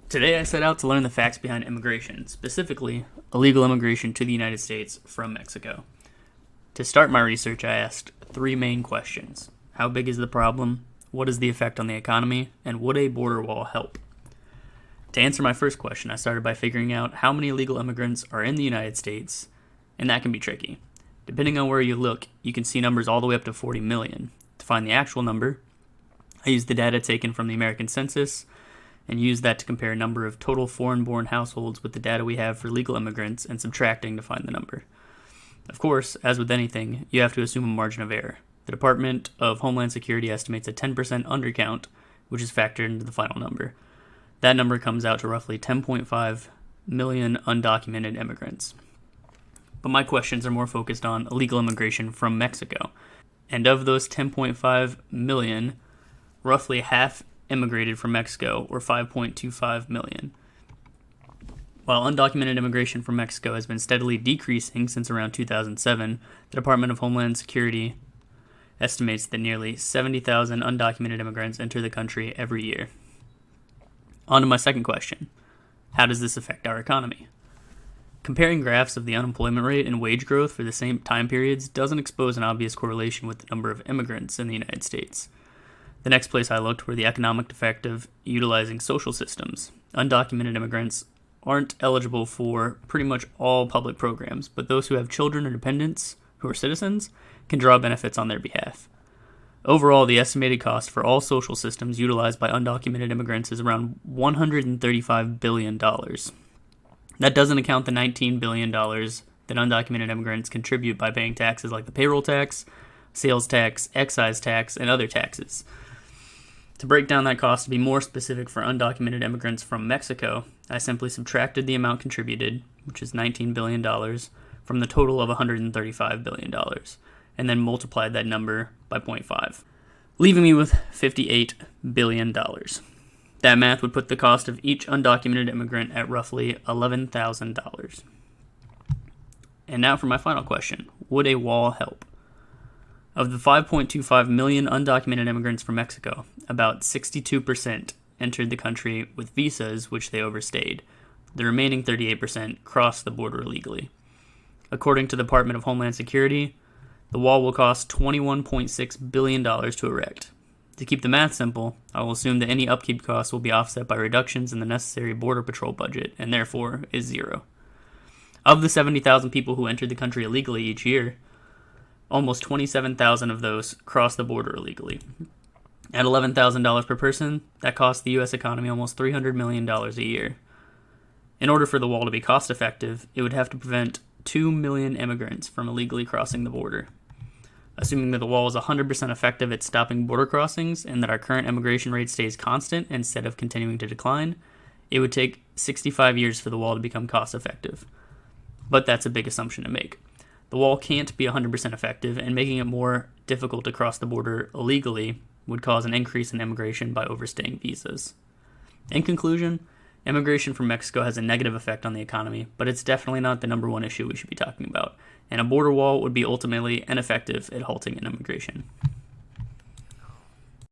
Today I set out to learn the facts behind immigration, specifically illegal immigration to the United States from Mexico. To start my research, I asked three main questions. How big is the problem? What is the effect on the economy? And would a border wall help? To answer my first question, I started by figuring out how many illegal immigrants are in the United States, and that can be tricky. Depending on where you look, you can see numbers all the way up to 40 million. To find the actual number, I used the data taken from the American Census and used that to compare a number of total foreign-born households with the data we have for legal immigrants and subtracting to find the number. Of course, as with anything, you have to assume a margin of error. The Department of Homeland Security estimates a 10% undercount, which is factored into the final number. That number comes out to roughly 10.5 million undocumented immigrants. But my questions are more focused on illegal immigration from Mexico. And of those 10.5 million, roughly half immigrated from Mexico, or 5.25 million. While undocumented immigration from Mexico has been steadily decreasing since around 2007, the Department of Homeland Security estimates that nearly 70,000 undocumented immigrants enter the country every year. On to my second question. How does this affect our economy? Comparing graphs of the unemployment rate and wage growth for the same time periods doesn't expose an obvious correlation with the number of immigrants in the United States. The next place I looked were the economic effect of utilizing social systems. Undocumented immigrants aren't eligible for pretty much all public programs, but those who have children or dependents who are citizens can draw benefits on their behalf. Overall, the estimated cost for all social systems utilized by undocumented immigrants is around $135 billion. That doesn't account the $19 billion that undocumented immigrants contribute by paying taxes like the payroll tax, sales tax, excise tax, and other taxes. To break down that cost to be more specific for undocumented immigrants from Mexico, I simply subtracted the amount contributed, which is $19 billion, from the total of $135 billion, and then multiplied that number by 0.5, leaving me with $58 billion. That math would put the cost of each undocumented immigrant at roughly $11,000. And now for my final question. Would a wall help? Of the 5.25 million undocumented immigrants from Mexico, about 62% entered the country with visas which they overstayed. The remaining 38% crossed the border illegally. According to the Department of Homeland Security, the wall will cost $21.6 billion to erect. To keep the math simple, I will assume that any upkeep costs will be offset by reductions in the necessary Border Patrol budget, and therefore is zero. Of the 70,000 people who entered the country illegally each year, almost 27,000 of those cross the border illegally. At $11,000 per person, that costs the U.S. economy almost $300 million a year. In order for the wall to be cost-effective, it would have to prevent 2 million immigrants from illegally crossing the border. Assuming that the wall is 100% effective at stopping border crossings and that our current immigration rate stays constant instead of continuing to decline, it would take 65 years for the wall to become cost-effective. But that's a big assumption to make. The wall can't be 100% effective, and making it more difficult to cross the border illegally would cause an increase in immigration by overstaying visas. In conclusion, immigration from Mexico has a negative effect on the economy, but it's definitely not the number one issue we should be talking about, and a border wall would be ultimately ineffective at halting an immigration.